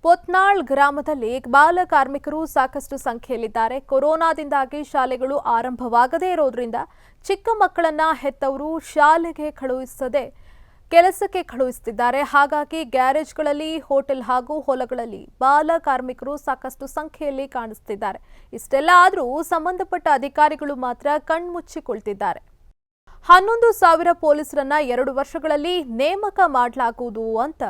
ಪೊತ್ನಾಳ್ ಗ್ರಾಮದಲ್ಲಿ ಬಾಲ ಕಾರ್ಮಿಕರು ಸಾಕಷ್ಟು ಸಂಖ್ಯೆಯಲ್ಲಿದ್ದಾರೆ. ಕೊರೋನಾದಿಂದಾಗಿ ಶಾಲೆಗಳು ಆರಂಭವಾಗದೇ ಇರೋದ್ರಿಂದ ಚಿಕ್ಕ ಮಕ್ಕಳನ್ನ ಹೆತ್ತವರು ಶಾಲೆಗೆ ಕಳುಹಿಸದೆ ಕೆಲಸಕ್ಕೆ ಕಳುಹಿಸುತ್ತಿದ್ದಾರೆ. ಹಾಗಾಗಿ ಗ್ಯಾರೇಜ್ಗಳಲ್ಲಿ, ಹೋಟೆಲ್ ಹಾಗೂ ಹೊಲಗಳಲ್ಲಿ ಬಾಲ ಕಾರ್ಮಿಕರು ಸಾಕಷ್ಟು ಸಂಖ್ಯೆಯಲ್ಲಿ ಕಾಣಿಸುತ್ತಿದ್ದಾರೆ. ಇಷ್ಟೆಲ್ಲ ಆದರೂ ಸಂಬಂಧಪಟ್ಟ ಅಧಿಕಾರಿಗಳು ಮಾತ್ರ ಕಣ್ಮುಚ್ಚಿಕೊಳ್ತಿದ್ದಾರೆ. 11,000 ಪೊಲೀಸರನ್ನ 2 ವರ್ಷಗಳಲ್ಲಿ ನೇಮಕ ಮಾಡಲಾಗುವುದು ಅಂತ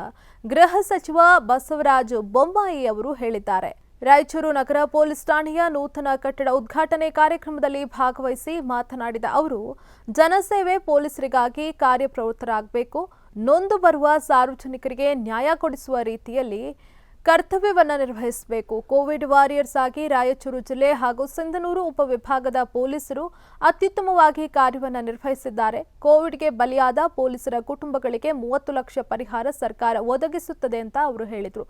ಗೃಹ ಸಚಿವ ಬಸವರಾಜ ಬೊಮ್ಮಾಯಿ ಅವರು ಹೇಳಿದ್ದಾರೆ. ರಾಯಚೂರು ನಗರ ಪೊಲೀಸ್ ಠಾಣೆಯ ನೂತನ ಕಟ್ಟಡ ಉದ್ಘಾಟನೆ ಕಾರ್ಯಕ್ರಮದಲ್ಲಿ ಭಾಗವಹಿಸಿ ಮಾತನಾಡಿದ ಅವರು, ಜನಸೇವೆ ಪೊಲೀಸರಿಗಾಗಿ ಕಾರ್ಯಪ್ರವೃತ್ತರಾಗಬೇಕು. ನೊಂದು ಬರುವ ಸಾರ್ವಜನಿಕರಿಗೆ ನ್ಯಾಯ ಕೊಡಿಸುವ ರೀತಿಯಲ್ಲಿ ಕರ್ತವ್ಯವನ್ನು ನಿರ್ವಹಿಸಬೇಕು. ಕೋವಿಡ್ ವಾರಿಯರ್ಸ್ ಆಗಿ ರಾಯಚೂರು ಜಿಲ್ಲೆ ಹಾಗೂ ಸಿಂಧನೂರು ಉಪವಿಭಾಗದ ಪೊಲೀಸರು ಅತ್ಯುತ್ತಮವಾಗಿ ಕಾರ್ಯವನ್ನು ನಿರ್ವಹಿಸಿದ್ದಾರೆ. ಕೋವಿಡ್ಗೆ ಬಲಿಯಾದ ಪೊಲೀಸರ ಕುಟುಂಬಗಳಿಗೆ 30 ಲಕ್ಷ ಪರಿಹಾರ ಸರ್ಕಾರ ಒದಗಿಸುತ್ತದೆ ಅಂತ ಅವರು ಹೇಳಿದರು.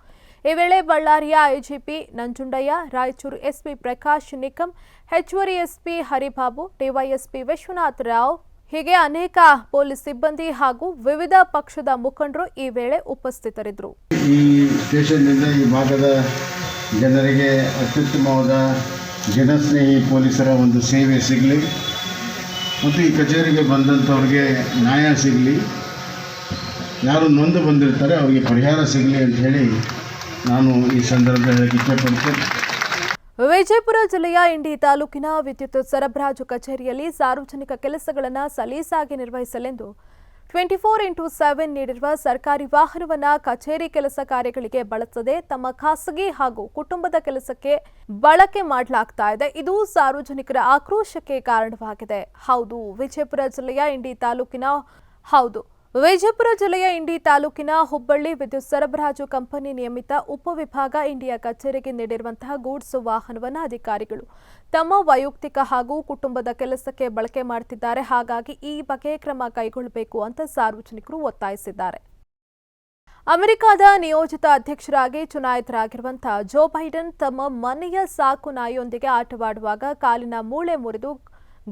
ಈ ವೇಳೆ ಬಳ್ಳಾರಿಯ ಐಜಿಪಿ ನಂಜುಂಡಯ್ಯ, ರಾಯಚೂರು ಎಸ್ಪಿ ಪ್ರಕಾಶ್ ನಿಕಂ, ಹೆಚ್ಚುವರಿ ಎಸ್ಪಿ ಹರಿಬಾಬು, ಡಿವೈಎಸ್ಪಿ ವಿಶ್ವನಾಥ್ ರಾವ್ ಹೀಗೆ ಅನೇಕ ಪೊಲೀಸ್ ಸಿಬ್ಬಂದಿ ಹಾಗೂ ವಿವಿಧ ಪಕ್ಷದ ಮುಖಂಡರು ಈ ವೇಳೆ ಉಪಸ್ಥಿತರಿದ್ದರು. ಈ ಸ್ಟೇಷನ್ನಿಂದ ಈ ಭಾಗದ ಜನರಿಗೆ ಅತ್ಯುತ್ತಮವಾದ ಜನಸ್ನೇಹಿ ಪೊಲೀಸರ ಒಂದು ಸೇವೆ ಸಿಗಲಿ ಮತ್ತು ಈ ಕಚೇರಿಗೆ ಬಂದಂಥವ್ರಿಗೆ ನ್ಯಾಯ ಸಿಗಲಿ ಯಾರು ನೊಂದು ಬಂದಿರ್ತಾರೆ ಅವರಿಗೆ ಪರಿಹಾರ ಸಿಗಲಿ ಅಂತ ಹೇಳಿ ನಾನು ಈ ಸಂದರ್ಭದಲ್ಲಿ ಹೇಳಕ್ಕೆ ಇಷ್ಟಪಡ್ತೇನೆ. ವಿಜಯಪುರ ಜಿಲ್ಲೆಯ ಇಂಡಿ ತಾಲೂಕಿನ ವಿದ್ಯುತ್ ಸರಬರಾಜು ಕಚೇರಿಯಲ್ಲಿ ಸಾರ್ವಜನಿಕ ಕೆಲಸಗಳನ್ನು ಸಲೀಸಾಗಿ ನಿರ್ವಹಿಸಲೆಂದು 24x7 ನೀಡಿರುವ ಸರ್ಕಾರಿ ವಾಹನವನ್ನು ಕಚೇರಿ ಕೆಲಸ ಕಾರ್ಯಗಳಿಗೆ ಬಳಸದೆ ತಮ್ಮ ಖಾಸಗಿ ಹಾಗೂ ಕುಟುಂಬದ ಕೆಲಸಕ್ಕೆ ಬಳಕೆ ಮಾಡಲಾಗ್ತಾ ಇದೆ. ಇದು ಸಾರ್ವಜನಿಕರ ಆಕ್ರೋಶಕ್ಕೆ ಕಾರಣವಾಗಿದೆ. ವಿಜಯಪುರ ಜಿಲ್ಲೆಯ ಇಂಡಿ ತಾಲೂಕಿನ ಹುಬ್ಬಳ್ಳಿ ವಿದ್ಯುತ್ ಸರಬರಾಜು ಕಂಪನಿ ನಿಯಮಿತ ಉಪವಿಭಾಗ ಇಂಡಿಯಾ ಕಚೇರಿಗೆ ನೀಡಿರುವಂತಹ ಗೂಡ್ಸ್ ವಾಹನವನ್ನು ಅಧಿಕಾರಿಗಳು ತಮ್ಮ ವೈಯಕ್ತಿಕ ಹಾಗೂ ಕುಟುಂಬದ ಕೆಲಸಕ್ಕೆ ಬಳಕೆ ಮಾಡುತ್ತಿದ್ದಾರೆ. ಹಾಗಾಗಿ ಈ ಬಗ್ಗೆ ಕ್ರಮ ಕೈಗೊಳ್ಳಬೇಕು ಅಂತ ಸಾರ್ವಜನಿಕರು ಒತ್ತಾಯಿಸಿದ್ದಾರೆ. ಅಮೆರಿಕದ ನಿಯೋಜಿತ ಅಧ್ಯಕ್ಷರಾಗಿ ಚುನಾಯಿತರಾಗಿರುವಂತಹ ಜೋ ಬೈಡನ್ ತಮ್ಮ ಮನೆಯ ಸಾಕು ನಾಯಿಯೊಂದಿಗೆ ಆಟವಾಡುವಾಗ ಕಾಲಿನ ಮೂಳೆ ಮುರಿದು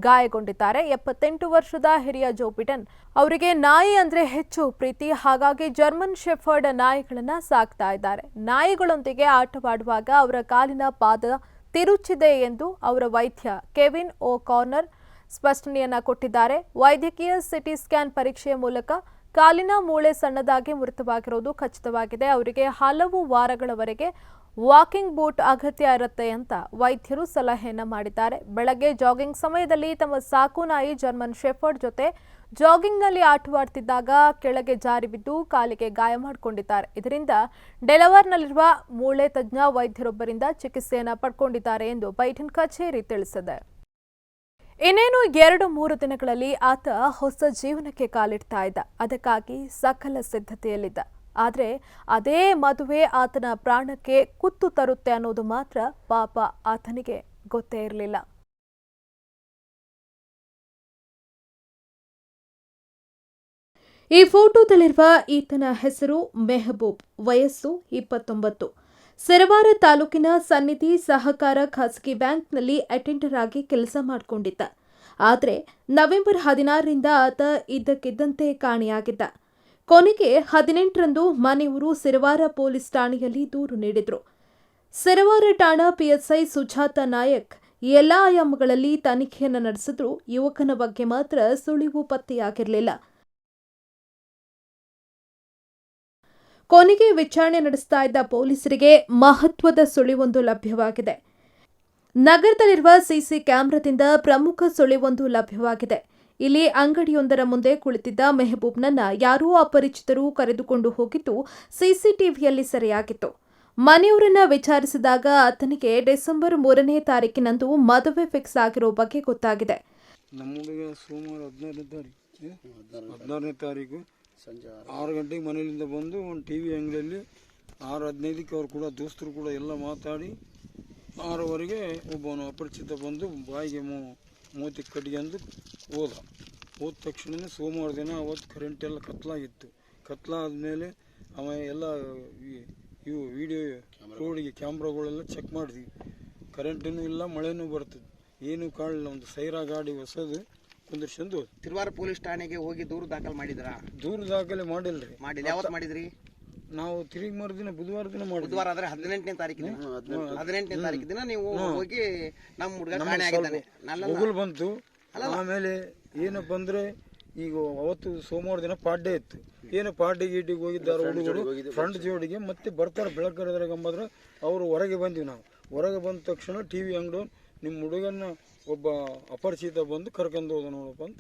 ಗಾಯಗೊಂಡಿದ್ದಾರೆ. 78 ವರ್ಷದ ಹಿರಿಯ ಜೋ ಬಿಡೆನ್ ಅವರಿಗೆ ನಾಯಿ ಅಂದ್ರೆ ಹೆಚ್ಚು ಪ್ರೀತಿ. ಹಾಗಾಗಿ ಜರ್ಮನ್ ಶೆಫರ್ಡ್ ನಾಯಿಗಳನ್ನ ಸಾಕ್ತಾ ಇದ್ದಾರೆ. ನಾಯಿಗಳೊಂದಿಗೆ ಆಟವಾಡುವಾಗ ಅವರ ಕಾಲಿನ ಪಾದ ತಿರುಚಿದೆ ಎಂದು ಅವರ ವೈದ್ಯ ಕೆವಿನ್ ಓ ಕಾರ್ನರ್ ಸ್ಪಷ್ಟನೆಯನ್ನ ಕೊಟ್ಟಿದ್ದಾರೆ. ವೈದ್ಯಕೀಯ ಸಿಟಿ ಸ್ಕ್ಯಾನ್ ಪರೀಕ್ಷೆಯ ಮೂಲಕ ಕಾಲಿನ ಮೂಳೆ ಸಣ್ಣದಾಗಿ ಮುರಿತವಾಗಿರುವುದು ಖಚಿತವಾಗಿದೆ. ಅವರಿಗೆ ಹಲವು ವಾರಗಳವರೆಗೆ ವಾಕಿಂಗ್ ಬೂಟ್ ಅಗತ್ಯ ಇರುತ್ತೆ ಅಂತ ವೈದ್ಯರು ಸಲಹೆಯನ್ನ ಮಾಡಿದ್ದಾರೆ. ಬೆಳಗ್ಗೆ ಜಾಗಿಂಗ್ ಸಮಯದಲ್ಲಿ ತಮ್ಮ ಸಾಕು ನಾಯಿ ಜರ್ಮನ್ ಶೆಫರ್ಡ್ ಜೊತೆ ಜಾಗಿಂಗ್ನಲ್ಲಿ ಆಟವಾಡ್ತಿದ್ದಾಗ ಕೆಳಗೆ ಜಾರಿ ಬಿದ್ದು ಕಾಲಿಗೆ ಗಾಯ ಮಾಡಿಕೊಂಡಿದ್ದಾರೆ. ಇದರಿಂದ ಡೆಲವರ್ನಲ್ಲಿರುವ ಮೂಳೆ ತಜ್ಞ ವೈದ್ಯರೊಬ್ಬರಿಂದ ಚಿಕಿತ್ಸೆಯನ್ನ ಪಡ್ಕೊಂಡಿದ್ದಾರೆ ಎಂದು ಬೈಡನ್ ಕಚೇರಿ ತಿಳಿಸಿದೆ. ಇನ್ನೇನು 2-3 ದಿನಗಳಲ್ಲಿ ಆತ ಹೊಸ ಜೀವನಕ್ಕೆ ಕಾಲಿಡ್ತಾ ಇದ್ದ. ಅದಕ್ಕಾಗಿ ಸಕಲ ಸಿದ್ಧತೆಯಲ್ಲಿದ್ದ. ಆದರೆ ಅದೇ ಮದುವೆ ಆತನ ಪ್ರಾಣಕ್ಕೆ ಕುತ್ತು ತರುತ್ತೆ ಅನ್ನೋದು ಮಾತ್ರ ಪಾಪ ಆತನಿಗೆ ಗೊತ್ತೇ ಇರಲಿಲ್ಲ. ಈ ಫೋಟೋದಲ್ಲಿರುವ ಈತನ ಹೆಸರು ಮೆಹಬೂಬ್, ವಯಸ್ಸು 29. ಸಿರವಾರ ತಾಲೂಕಿನ ಸನ್ನಿಧಿ ಸಹಕಾರ ಖಾಸಗಿ ಬ್ಯಾಂಕ್ನಲ್ಲಿ ಅಟೆಂಡರ್ ಆಗಿ ಕೆಲಸ ಮಾಡಿಕೊಂಡಿದ್ದ. ಆದರೆ ನವೆಂಬರ್ 16ರಿಂದ ಆತ ಇದ್ದಕ್ಕಿದ್ದಂತೆ ಕಾಣೆಯಾಗಿದ್ದ. ಕೊನೆಗೆ 18ರಂದು ಮನೆಯವರು ಸಿರವಾರ ಪೊಲೀಸ್ ಠಾಣೆಯಲ್ಲಿ ದೂರು ನೀಡಿದ್ರು. ಸಿರವಾರ ಠಾಣಾ ಪಿಎಸ್ಐ ಸುಜಾತ ನಾಯಕ್ ಎಲ್ಲಾ ಆಯಾಮಗಳಲ್ಲಿ ತನಿಖೆಯನ್ನು ನಡೆಸಿದ್ರು. ಯುವಕನ ಬಗ್ಗೆ ಮಾತ್ರ ಸುಳಿವು ಪತ್ತೆಯಾಗಿರಲಿಲ್ಲ. ಕೊನೆಗೆ ವಿಚಾರಣೆ ನಡೆಸ್ತಾ ಇದ್ದ ಪೊಲೀಸರಿಗೆ ಮಹತ್ವದ ಸುಳಿವೊಂದು ಲಭ್ಯವಾಗಿದೆ. ನಗರದಲ್ಲಿರುವ ಸಿಸಿ ಕ್ಯಾಮೆರಾದಿಂದ ಪ್ರಮುಖ ಸುಳಿವೊಂದು ಲಭ್ಯವಾಗಿದೆ. ಇಲ್ಲಿ ಅಂಗಡಿಯೊಂದರ ಮುಂದೆ ಕುಳಿತಿದ್ದ ಮೆಹಬೂಬ್ನನ್ನ ಯಾರೋ ಅಪರಿಚಿತರು ಕರೆದುಕೊಂಡು ಹೋಗಿದ್ದು ಸಿಸಿಟಿವಿಯಲ್ಲಿ ಸೆರೆಯಾಗಿತ್ತು. ಮನೆಯವರನ್ನ ವಿಚಾರಿಸಿದಾಗ ಆತನಿಗೆ ಡಿಸೆಂಬರ್ 3ನೇ ತಾರೀಕಿನಂದು ಮದುವೆ ಫಿಕ್ಸ್ ಆಗಿರೋ ಬಗ್ಗೆ ಗೊತ್ತಾಗಿದೆ. ನಮ್ಮ ಹುಡುಗ ಸೋಮವಾರ 16ನೇ ತಾರೀಕು ಸಂಜೆ 6 ಗಂಟೆಗೆ ಮನೆಯಿಂದ ಬಂದು ಒಂದು ಟಿವಿ ಅಂಗಡಿಯಲ್ಲಿ 6:15ಕ್ಕೆ ಅವ್ರು ಕೂಡ ದೋಸ್ತರು ಕೂಡ ಎಲ್ಲ ಮಾತಾಡಿ 6:00ವರೆಗೆ ಒಬ್ಬನು ಅಪರಿಚಿತ ಬಂದು ಬಾಯಿಗೆ ಮೂತಿ ಕಟ್ಕೊಂಡು ಹೋದ ತಕ್ಷಣ ಸೋಮವಾರ ದಿನ ಅವತ್ತು ಕರೆಂಟ್ ಎಲ್ಲ ಕತ್ಲಾಗಿತ್ತು. ಕತ್ಲಾದ್ಮೇಲೆ ಅವ ಎಲ್ಲ ಇವು ವಿಡಿಯೋ ರೋಡಿಗೆ ಕ್ಯಾಮ್ರಾಗಳೆಲ್ಲ ಚೆಕ್ ಮಾಡಿದ್ವಿ. ಕರೆಂಟೂ ಇಲ್ಲ, ಮಳೆನೂ ಬರ್ತದೆ, ಏನು ಕಾಣಲಿಲ್ಲ. ಒಂದು ಸೈರಾ ಗಾಡಿ ಹೊಸದು ಕುಂದಿರ್ಸಂದು ತಿರುವಾರ ಪೊಲೀಸ್ ಠಾಣೆಗೆ ಹೋಗಿ ದೂರು ದಾಖಲು ಮಾಡಿದ್ರಾ? ದೂರು ದಾಖಲೆ ಮಾಡಿಲ್ರಿ. ಮಾಡಿಲ್ಲ. ಯಾವತ್ತು ಮಾಡಿದ್ರಿ? ನಾವು ತಿರುಗಿ ಮರುದಿನ ಬುಧವಾರ ದಿನ ಮಾಡಿದ್ವಿ. ಬುಧವಾರ ಆದ್ರೆ 18ನೇ ತಾರೀಕು ದಿನ 18ನೇ ತಾರೀಕು ದಿನ ನೀವು ಹೋಗಿ ನಮ್ಮ ಹುಡುಗ ಕಾಣೆ ಆಗಿದ್ದಾನೆ ಮುಗುಲ್ ಬಂತು. ಆಮೇಲೆ ಏನಪ್ಪ ಅಂದ್ರೆ ಈಗ ಅವತ್ತು ಸೋಮವಾರ ದಿನ ಪಾಡ್ಡೆ ಇತ್ತು. ಏನು ಪಾರ್ಟಿ ಗೀಟಿಗೆ ಹೋಗಿದ್ದಾರೆ ಹುಡುಗರು ಫ್ರಂಟ್ ಜೋಡಿಗೆ. ಮತ್ತೆ ಬರ್ತಾರೆ ಬೆಳಕರದ್ರಾಗ ಅಂಬಂದ್ರೆ ಅವರು ಹೊರಗೆ ಬಂದ್ವಿ. ನಾವು ಹೊರಗೆ ಬಂದ ತಕ್ಷಣ ಟಿವಿ ಅಂಗಡಿ ನಿಮ್ಮ ಹುಡುಗನ ಒಬ್ಬ ಅಪರಿಚಿತ ಬಂದು ಕರ್ಕೊಂಡು ಹೋದ ನೋಡಪ್ಪ ಅಂತ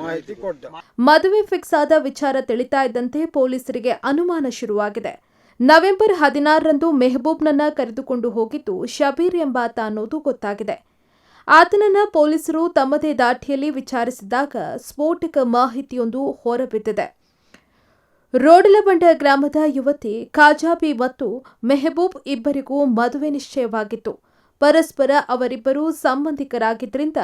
ಮಾಹಿತಿ ಕೊಟ್ಟ. ಮದುವೆ ಫಿಕ್ಸ್ ಆದ ವಿಚಾರ ತಿಳಿತಾ ಇದ್ದಂತೆ ಪೊಲೀಸರಿಗೆ ಅನುಮಾನ ಶುರುವಾಗಿದೆ. ನವೆಂಬರ್ 16ರಂದು ಮೆಹಬೂಬ್ನನ್ನ ಕರೆದುಕೊಂಡು ಹೋಗಿದ್ದು ಶಬೀರ್ ಎಂಬಾತ ಅನ್ನೋದು ಗೊತ್ತಾಗಿದೆ. ಆತನನ್ನ ಪೊಲೀಸರು ತಮ್ಮದೇ ದಾಟಿಯಲ್ಲಿ ವಿಚಾರಿಸಿದಾಗ ಸ್ಫೋಟಕ ಮಾಹಿತಿಯೊಂದು ಹೊರಬಿದ್ದಿದೆ. ರೋಡಲಬಂಡ ಗ್ರಾಮದ ಯುವತಿ ಖಾಜಾಬಿ ಮತ್ತು ಮೆಹಬೂಬ್ ಇಬ್ಬರಿಗೂ ಮದುವೆ ನಿಶ್ಚಯವಾಗಿತ್ತು. ಪರಸ್ಪರ ಅವರಿಬ್ಬರು ಸಂಬಂಧಿಕರಾಗಿದ್ದರಿಂದ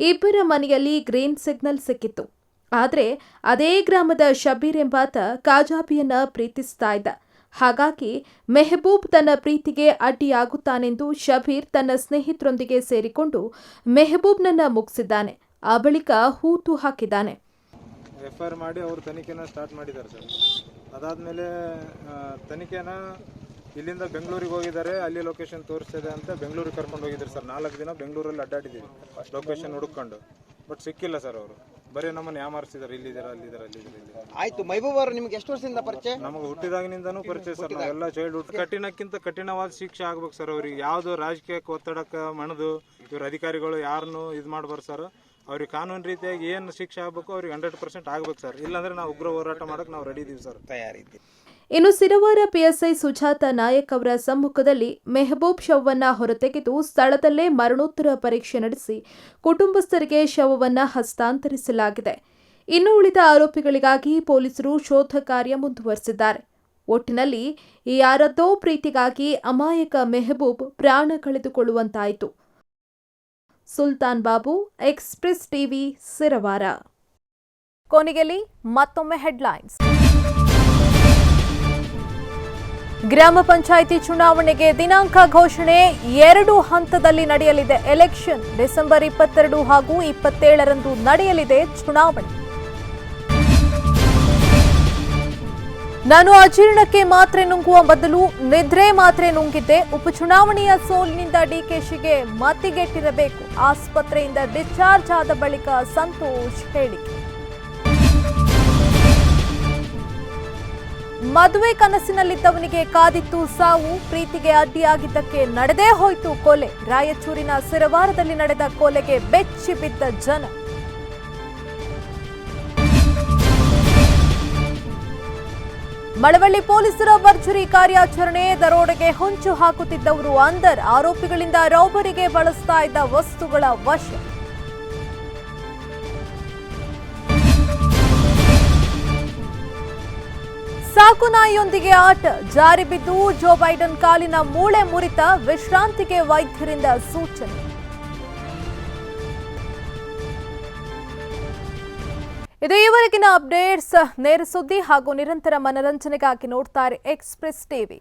ಇಬ್ಬರ ಮನೆಯಲ್ಲಿ ಗ್ರೀನ್ ಸಿಗ್ನಲ್ ಸಿಕ್ಕಿತ್ತು. ಆದರೆ ಅದೇ ಗ್ರಾಮದ ಶಬೀರ್ ಎಂಬಾತ ಖಾಜಾಬಿಯನ್ನ ಪ್ರೀತಿಸ್ತಾ ಇದ್ದ. ಹಾಗಾಗಿ ಮೆಹಬೂಬ್ ತನ್ನ ಪ್ರೀತಿಗೆ ಅಡ್ಡಿಯಾಗುತ್ತಾನೆಂದು ಶಬೀರ್ ತನ್ನ ಸ್ನೇಹಿತರೊಂದಿಗೆ ಸೇರಿಕೊಂಡು ಮೆಹಬೂಬ್ನನ್ನ ಮುಗಿಸಿದ್ದಾನೆ. ಆ ಬಳಿಕ ಹೂತು ಹಾಕಿದ್ದಾನೆ. ಎಫ್ಐಆರ್ ಮಾಡಿ ಅವರು ತನಿಖೆನ ಸ್ಟಾರ್ಟ್ ಮಾಡಿದ್ದಾರೆ ಸರ್. ಅದಾದಮೇಲೆ ತನಿಖೆನ ಇಲ್ಲಿಂದ ಬೆಂಗಳೂರಿಗೆ ಹೋಗಿದ್ದಾರೆ. ಅಲ್ಲಿ ಲೊಕೇಶನ್ ತೋರಿಸ್ತಿದೆ ಅಂತ ಬೆಂಗಳೂರಿಗೆ ಕರ್ಕೊಂಡು ಹೋಗಿದ್ದಾರೆ ಸರ್. 4 ದಿನ ಬೆಂಗಳೂರಲ್ಲಿ ಅಡ್ಡಾಡಿದ್ದೀವಿ ಲೊಕೇಶನ್ ಹುಡುಕೊಂಡು. ಬಟ್ ಸಿಕ್ಕಿಲ್ಲ ಸರ್ ಅವರು. ಬರೀ ನಮ್ಮನ್ನು ಯಾಮಾರಿಸಿದಾರೆ, ಇಲ್ಲಿದ್ದಾರೆ ಅಲ್ಲಿದ್ದಾರೆ ಅಲ್ಲಿದ್ದಾರೆ ಇಲ್ಲಿ. ಆಯ್ತು, ಮೈಬೂಬ್ ಅವರು ನಿಮ್ಗೆ ಎಷ್ಟು ವರ್ಷದಿಂದ ಪರಿಚಯ? ನಮಗೆ ಹುಟ್ಟಿದಾಗಿನಿಂದನೂ ಪರಿಚಯ ಸರ್. ನಾವೆಲ್ಲ ಚೈಲ್ಡ್ಹುಡ್. ಕಠಿಣಕ್ಕಿಂತ ಕಠಿಣವಾದ ಶಿಕ್ಷೆ ಆಗ್ಬೇಕು ಸರ್ ಅವ್ರಿಗೆ. ಯಾವ್ದು ರಾಜಕೀಯಕ್ಕೆ ಒತ್ತಡಕ್ಕೆ ಮಣದು ಇವ್ರ ಅಧಿಕಾರಿಗಳು ಯಾರನ್ನು ಇದು ಮಾಡ್ಬಾರ್ದು ಸರ್. ಅವ್ರಿಗೆ ಕಾನೂನು ರೀತಿಯಾಗಿ ಏನು ಶಿಕ್ಷೆ ಆಗ್ಬೇಕು ಅವ್ರಿಗೆ 100% ಆಗ್ಬೇಕು ಸರ್. ಇಲ್ಲಾಂದ್ರೆ ನಾವು ಉಗ್ರ ಹೋರಾಟ ಮಾಡಕ್ಕೆ ನಾವು ರೆಡಿ ಇದೀವಿ ಸರ್, ತಯಾರಿದ್ದೀವಿ. ಇನ್ನು ಸಿರವಾರ ಪಿಎಸ್ಐ ಸುಜಾತ ನಾಯಕ್ ಅವರ ಸಮ್ಮುಖದಲ್ಲಿ ಮೆಹಬೂಬ್ ಶವವನ್ನ ಹೊರತೆಗೆದು ಸ್ಥಳದಲ್ಲೇ ಮರಣೋತ್ತರ ಪರೀಕ್ಷೆ ನಡೆಸಿ ಕುಟುಂಬಸ್ಥರಿಗೆ ಶವವನ್ನ ಹಸ್ತಾಂತರಿಸಲಾಗಿದೆ. ಇನ್ನು ಉಳಿದ ಆರೋಪಿಗಳಿಗಾಗಿ ಪೊಲೀಸರು ಶೋಧ ಕಾರ್ಯ ಮುಂದುವರೆಸಿದ್ದಾರೆ. ಒಟ್ಟಿನಲ್ಲಿ ಯಾರದ್ದೋ ಪ್ರೀತಿಗಾಗಿ ಅಮಾಯಕ ಮೆಹಬೂಬ್ ಪ್ರಾಣ ಕಳೆದುಕೊಳ್ಳುವಂತಾಯಿತು. Sultan Babu, Express TV, Sirawara. ಕೊನೆಯಲ್ಲಿ ಮತ್ತೊಮ್ಮೆ ಹೆಡ್ಲೈನ್ಸ್. ಗ್ರಾಮ ಪಂಚಾಯಿತಿ ಚುನಾವಣೆಗೆ ದಿನಾಂಕ ಘೋಷಣೆ 2 ಹಂತದಲ್ಲಿ ನಡೆಯಲಿದೆ. ಎಲೆಕ್ಷನ್ ಡಿಸೆಂಬರ್ 22 ಹಾಗೂ 27ರಂದು ನಡೆಯಲಿದೆ ಚುನಾವಣೆ. ನಾನು ಅಜೀರ್ಣಕ್ಕೆ ಮಾತ್ರೆ ನುಂಗುವ ಬದಲು ನಿದ್ರೆ ಮಾತ್ರೆ ನುಂಗಿದ್ದೆ. ಉಪಚುನಾವಣೆಯ ಸೋಲಿನಿಂದ ಡಿಕೆಶಿಗೆ ಮತಿಗೆಟ್ಟಿರಬೇಕು. ಆಸ್ಪತ್ರೆಯಿಂದ ಡಿಸ್ಚಾರ್ಜ್ ಆದ ಬಳಿಕ ಸಂತೋಷ್ ಹೇಳಿಕೆ. ಮದುವೆ ಕನಸಿನಲ್ಲಿದ್ದವನಿಗೆ ಕಾದಿತ್ತು ಸಾವು. ಪ್ರೀತಿಗೆ ಅಡ್ಡಿಯಾಗಿದ್ದಕ್ಕೆ ನಡೆದೇ ಹೋಯಿತು ಕೊಲೆ. ರಾಯಚೂರಿನ ಸಿರವಾರದಲ್ಲಿ ನಡೆದ ಕೊಲೆಗೆ ಬೆಚ್ಚಿ ಬಿದ್ದ ಜನ. ಮಳವಳ್ಳಿ ಪೊಲೀಸರ ಭರ್ಜರಿ ಕಾರ್ಯಾಚರಣೆ. ದರೋಡೆಗೆ ಹೊಂಚು ಹಾಕುತ್ತಿದ್ದವರು ಅಂದರ್. ಆರೋಪಿಗಳಿಂದ ರಾಬರಿಗೆ ಬಳಸ್ತಾ ಇದ್ದ ವಸ್ತುಗಳ ವಶ. ಸಾಕು ನಾಯಿಯೊಂದಿಗೆ ಆಟ. ಜಾರಿ ಬಿದ್ದು ಜೋ ಬೈಡನ್ ಕಾಲಿನ ಮೂಳೆ ಮುರಿತ. ವಿಶ್ರಾಂತಿಗೆ ವೈದ್ಯರಿಂದ ಸೂಚನೆ. ಇದು ಈವರೆಗಿನ ಅಪ್ಡೇಟ್ಸ್. ನೇರ ಸುದ್ದಿ ಹಾಗೂ ನಿರಂತರ ಮನರಂಜನೆಗಾಗಿ ನೋಡ್ತಾರೆ ಎಕ್ಸ್‌ಪ್ರೆಸ್ ಟಿವಿ.